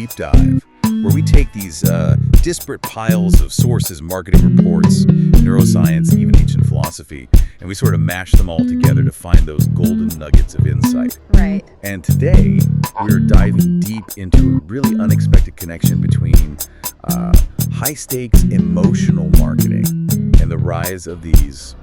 deep dive, where we take these disparate piles of sources, marketing reports, neuroscience, even ancient philosophy, and we sort of mash them all together to find those golden nuggets of insight. Right. And today, we're diving deep into a really unexpected connection between high-stakes emotional marketing and the rise of these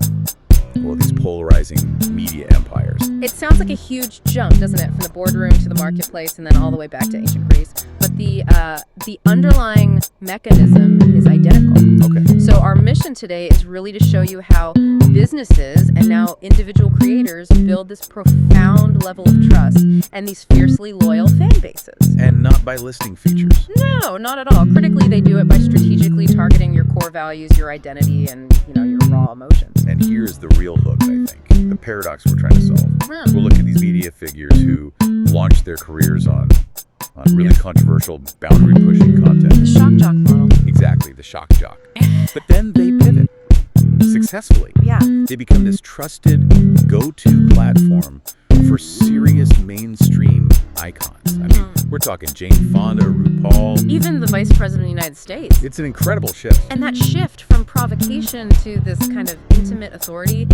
polarizing media empires. It sounds like a huge jump, doesn't it, from the boardroom to the marketplace and then all the way back to ancient Greece. But the underlying mechanism is identical. Okay. So our mission today is really to show you how businesses and now individual creators build this profound level of trust and these fiercely loyal fan bases. And not by listing features. No, not at all. Critically, they do it by strategically targeting your core values, your identity, and your raw emotions. And here's the real hook, I think, the paradox we're trying to solve. We'll look at these media figures who launched their careers on really controversial, boundary-pushing content. The shock jock model. Exactly, the shock jock. But then they pivot successfully. Yeah. They become this trusted go-to platform for serious mainstream icons. I mean, we're talking Jane Fonda, RuPaul. Even the Vice President of the United States. It's an incredible shift. And that shift from provocation to this kind of intimate authority,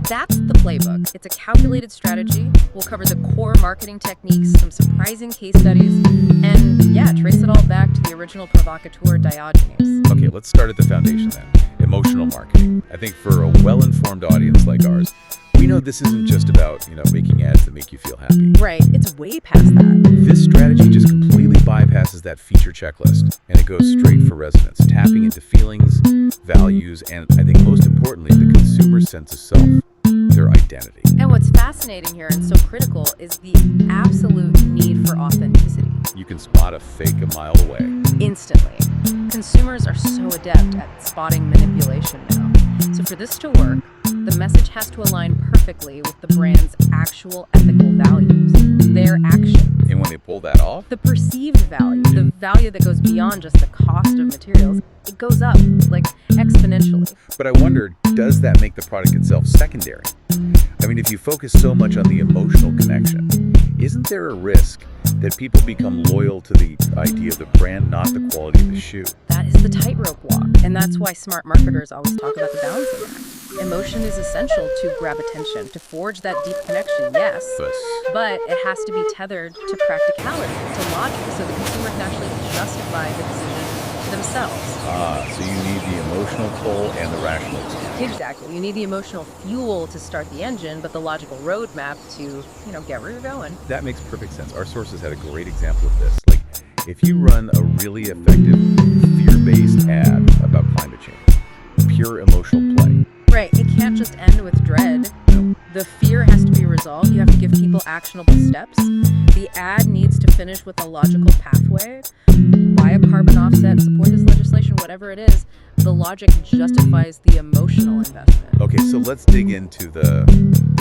that's the playbook. It's a calculated strategy. We'll cover the core marketing techniques, some surprising case studies, and trace it all back to the original provocateur Diogenes. Okay, let's start at the foundation then. Emotional marketing. I think for a well-informed audience like ours, we know this isn't just about, making ads that make you feel happy. Right, it's way past that. This strategy just completely bypasses that feature checklist, and it goes straight for resonance, tapping into feelings, values, and I think most importantly, the consumer's sense of self, their identity. And what's fascinating here and so critical is the absolute need for authenticity. You can spot a fake a mile away. Instantly. Consumers are so adept at spotting manipulation now. So for this to work, the message has to align perfectly with the brand's actual ethical values, their actions. And when they pull that off? The perceived value, the value that goes beyond just the cost of materials, it goes up, exponentially. But I wonder, does that make the product itself secondary? I mean, if you focus so much on the emotional connection, isn't there a risk that people become loyal to the idea of the brand, not the quality of the shoe? That is the tightrope walk, and that's why smart marketers always talk about the balancing act. Emotion is essential to grab attention, to forge that deep connection, yes, but it has to be tethered to practicality, to logic, so the consumer can actually justify the decision themselves. So you need the emotional pull and the rational pull. Exactly. You need the emotional fuel to start the engine, but the logical roadmap to, get where you're going. That makes perfect sense. Our sources had a great example of this. If you run a really effective fear-based ad about climate change, pure emotional play. Right. It can't just end with dread. The fear has to be resolved. You have to give people actionable steps. The ad needs to finish with a logical pathway. Buy a carbon offset, support this legislation, whatever it is. The logic justifies the emotional investment. Okay, so let's dig into the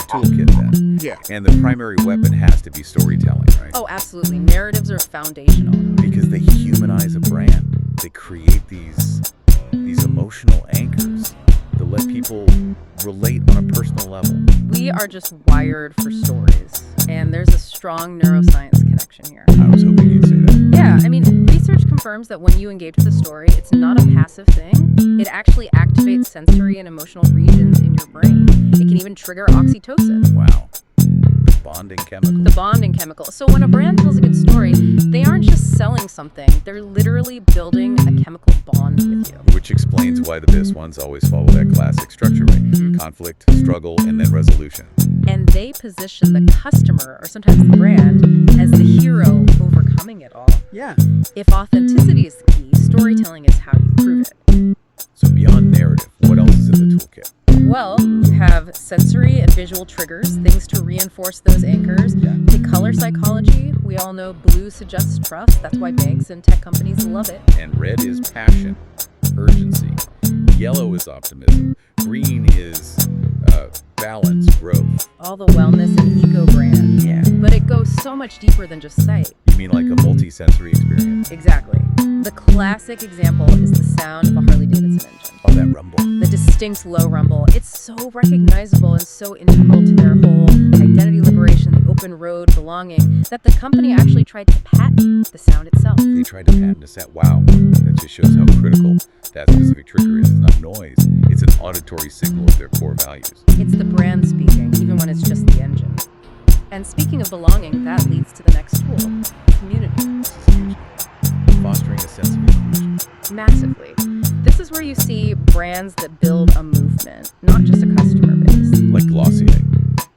toolkit then. Yeah. And the primary weapon has to be storytelling, right? Oh, absolutely. Narratives are foundational. Because they humanize a brand. They create these emotional anchors that let people relate on a personal level. We are just wired for stories, and there's a strong neuroscience connection here. I was hoping you'd say that. Yeah, research confirms that when you engage with a story, it's not a passive thing. It actually activates sensory and emotional regions in your brain. It can even trigger oxytocin. Wow. The bonding chemical. The bonding chemical. So when a brand tells a good story, they aren't just selling something. They're literally building a chemical bond with you. Which explains why the best ones always follow that classic structure, right? Conflict, struggle, and then resolution. And they position the customer, or sometimes the brand, as the hero overcoming it all. Yeah. If authenticity is the key, storytelling is how you prove it. So beyond narrative, what else is in the toolkit? Well, you have sensory and visual triggers, things to reinforce those anchors. Take color psychology. We all know blue suggests trust. That's why banks and tech companies love it. And red is passion, urgency. Yellow is optimism. Green is balance, growth. All the wellness and eco brand. Yeah. But it goes so much deeper than just sight. You mean like a multi-sensory experience? Exactly. The classic example is the sound of a Harley-Davidson engine. Oh, that rumble. The distinct low rumble. It's so recognizable and so integral to their whole identity liberation, the open carbon road belonging that the company actually tried to patent the sound itself. They tried to patent a sound. Wow, that just shows how critical that specific trigger is. It's not noise. It's an auditory signal of their core values. It's the brand speaking, even when it's just the engine. And speaking of belonging, that leads to the next tool, community. This is huge. Fostering a sense of inclusion. Massively. This is where you see brands that build a movement, not just a customer base. Like Glossier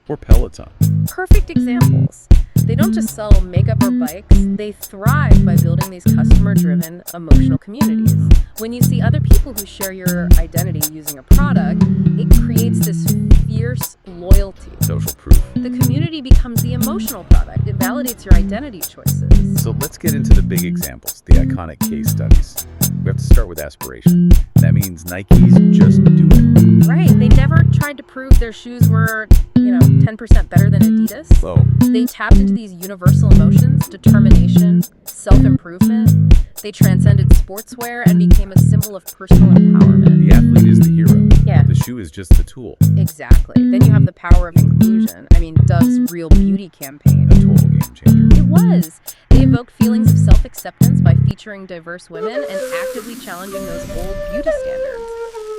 or Peloton. Perfect examples. They don't just sell makeup or bikes, they thrive by building these customer-driven, emotional communities. When you see other people who share your identity using a product, it creates this fierce loyalty. Social proof. The community becomes the emotional product. It validates your identity choices. So let's get into the big examples, the iconic case studies. We have to start with aspiration. That means Nike's just do it. Right. They never tried to prove their shoes were, 10% better than Adidas. Whoa. They tapped into these universal emotions, determination, self-improvement. They transcended sportswear and became a symbol of personal empowerment. The athlete is the hero. Yeah. The shoe is just the tool. Exactly. Then you have the power of inclusion. Dove's Real Beauty campaign. A total game changer. It was. They evoked feelings of self-acceptance by featuring diverse women and actively challenging those old beauty standards.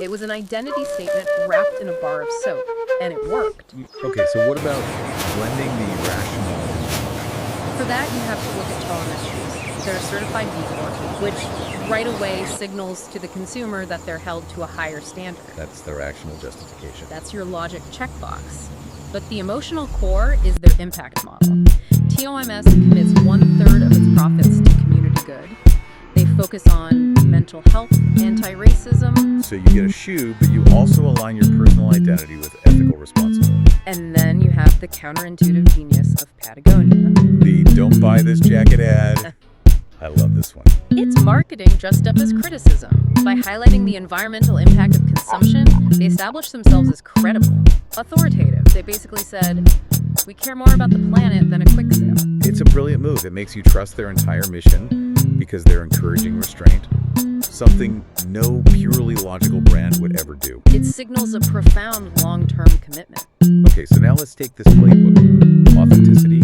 It was an identity statement wrapped in a bar of soap, and it worked. Okay, so what about blending the irrational? For that, you have to look at tolerance shoes. They're a certified B Corp, which right away signals to the consumer that they're held to a higher standard. That's the rational justification. That's your logic checkbox. But the emotional core is their impact model. TOMS commits 1/3 of its profits to community good. They focus on mental health, anti-racism. So you get a shoe, but you also align your personal identity with ethical responsibility. And then you have the counterintuitive genius of Patagonia. The don't buy this jacket ad. I love this one. It's marketing dressed up as criticism. By highlighting the environmental impact of consumption, they established themselves as credible, authoritative. They basically said, we care more about the planet than a quick sale. It's a brilliant move. It makes you trust their entire mission because they're encouraging restraint, something no purely logical brand would ever do. It signals a profound long-term commitment. Okay, so now let's take this playbook, authenticity,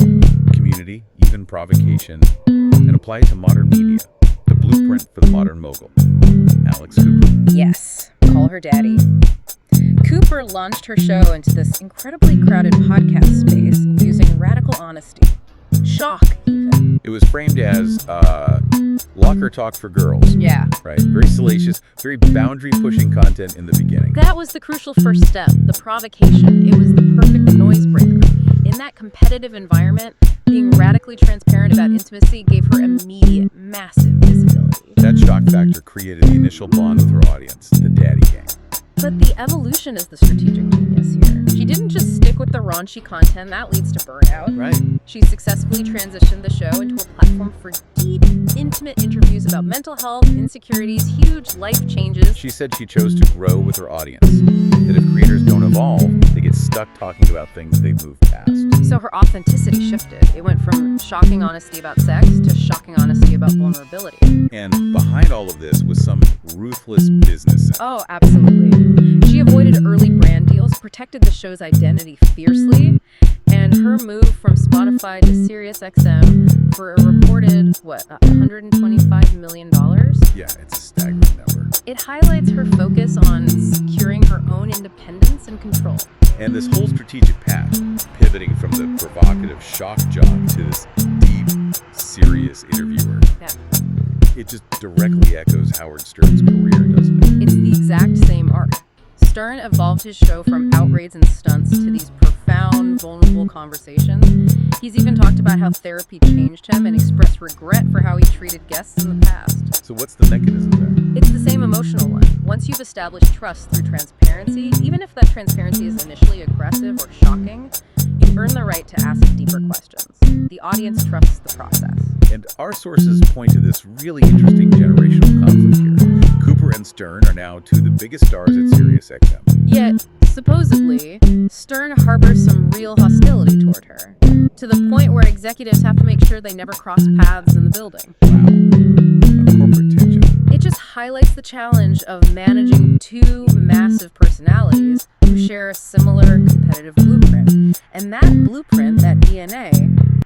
community, even provocation, and apply it to modern media, the blueprint for the modern mogul, Alex Cooper. Yes, call her daddy. Cooper launched her show into this incredibly crowded podcast space using radical honesty. Shock, even. It was framed as locker talk for girls. Yeah. Right, very salacious, very boundary-pushing content in the beginning. That was the crucial first step, the provocation. It was the perfect noise breaker. In that competitive environment, being radically transparent about intimacy gave her immediate, massive visibility. That shock factor created the initial bond with her audience, the daddy gang. But the evolution is the strategic genius here. She didn't just stick with the raunchy content that leads to burnout. Right. She successfully transitioned the show into a platform for deep, intimate interviews about mental health, insecurities, huge life changes. She said she chose to grow with her audience, that if creators don't evolve, they get stuck talking about things they've moved past. So her authenticity shifted. It went from shocking honesty about sex to shocking honesty about vulnerability. And behind all of this was some ruthless business sense. Oh, absolutely. She avoided early brand deals, protected the show's identity fiercely, and her move from Spotify to SiriusXM for a reported, $125 million? Yeah, it's a staggering number. It highlights her focus on securing her own independence and control. And this whole strategic path, pivoting from the provocative shock jock to this deep, serious interviewer, Yeah. it just directly echoes Howard Stern's career, doesn't it? It's the exact same arc. Stern evolved his show from outrage and stunts to these profound, vulnerable conversations. He's even talked about how therapy changed him and expressed regret for how he treated guests in the past. So what's the mechanism there? It's the same emotional one. Once you've established trust through transparency, even if that transparency is initially aggressive or shocking, you earn the right to ask deeper questions. The audience trusts the process. And our sources point to this really interesting generational conflict here. Cooper and Stern are now two of the biggest stars at SiriusXM. Yet, supposedly, Stern harbors some real hostility toward her, to the point where executives have to make sure they never cross paths in the building. Wow. A corporate tension. It just highlights the challenge of managing two massive personalities who share a similar competitive blueprint. And that blueprint, that DNA,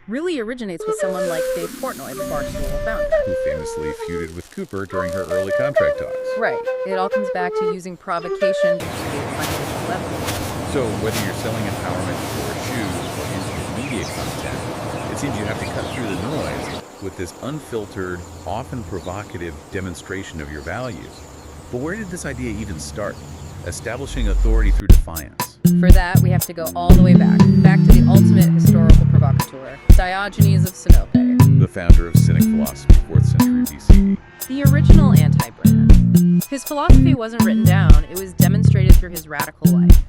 really originates with someone like Dave Portnoy, the Barstool founder. Who famously feuded with Cooper during her early contract talks. Right. It all comes back to using provocation to create financial leverage. So whether you're selling empowerment or shoes or intermediate content, it seems you have to cut through the noise with this unfiltered, often provocative demonstration of your values. But where did this idea even start? Establishing authority through defiance. For that, we have to go all the way back to the ultimate historical provocateur, Diogenes of Sinope, The founder of Cynic philosophy, 4th century BCE. the original anti-brand. His philosophy wasn't written down, it was demonstrated through his radical life.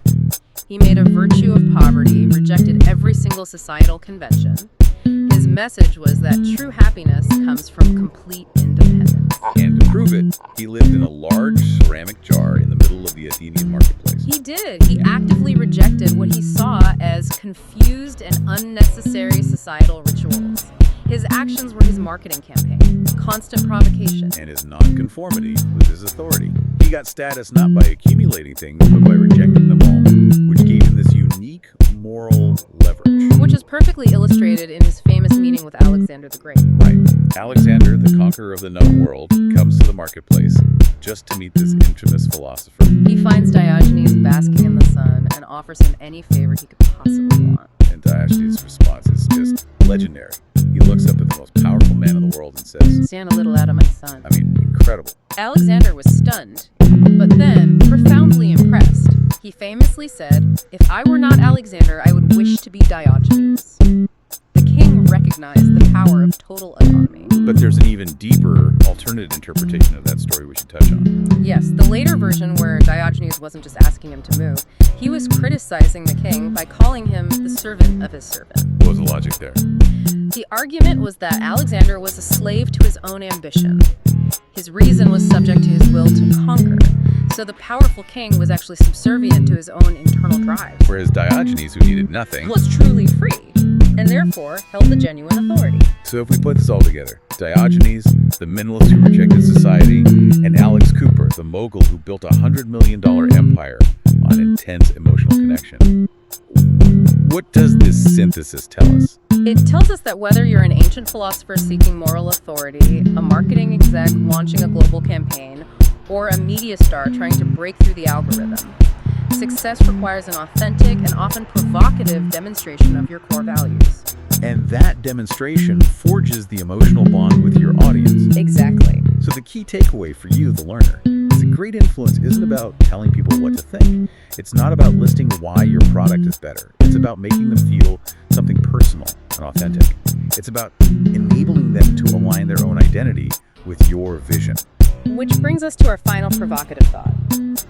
He made a virtue of poverty, rejected every single societal convention. His message was that true happiness comes from complete independence. And to prove it, he lived in a large ceramic jar in the middle of the Athenian marketplace. He did. He actively rejected what he saw as confused and unnecessary societal rituals. His actions were his marketing campaign, constant provocation. And his nonconformity with his authority. He got status not by accumulating things, but by rejecting them all, which gave him this unique moral leverage. Which is perfectly illustrated in his famous meeting with Alexander the Great. Right. Alexander, the conqueror of the known world, comes to the marketplace just to meet this infamous philosopher. He finds Diogenes basking in the sun and offers him any favor he could possibly want. And Diogenes' response is just legendary. He looks up at the most powerful man in the world and says, "Stand a little out of my sun." I mean, incredible. Alexander was stunned, but then profoundly impressed. He famously said, "If I were not Alexander, I would wish to be Diogenes." The king recognized the power of total autonomy. But there's an even deeper, alternate interpretation of that story we should touch on. Yes, the later version where Diogenes wasn't just asking him to move, he was criticizing the king by calling him the servant of his servant. What was the logic there? The argument was that Alexander was a slave to his own ambition. His reason was subject to his will to conquer, so the powerful king was actually subservient to his own internal drives. Whereas Diogenes, who needed nothing, Was truly free, and therefore held the genuine authority. So if we put this all together, Diogenes, the minimalist who rejected society, and Alex Cooper, the mogul who built a $100 million empire on intense emotional connection. What does this synthesis tell us? It tells us that whether you're an ancient philosopher seeking moral authority, a marketing exec launching a global campaign, or a media star trying to break through the algorithm, success requires an authentic and often provocative demonstration of your core values. And that demonstration forges the emotional bond with your audience. Exactly. So the key takeaway for you, the learner, is that great influence isn't about telling people what to think. It's not about listing why your product is better. It's about making them feel something personal and authentic. It's about enabling them to align their own identity with your vision. Which brings us to our final provocative thought.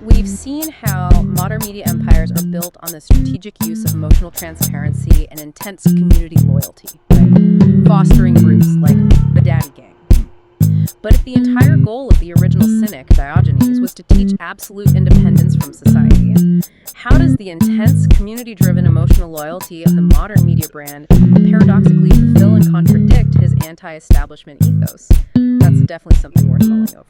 We've seen how modern media empires are built on the strategic use of emotional transparency and intense community loyalty, right? Fostering groups like the Daddy Gang. But if the entire goal of the original cynic, Diogenes, was to teach absolute independence from society, how does the intense, community-driven emotional loyalty of the modern media brand paradoxically fulfill and contradict his anti-establishment ethos? That's definitely something worth mulling over.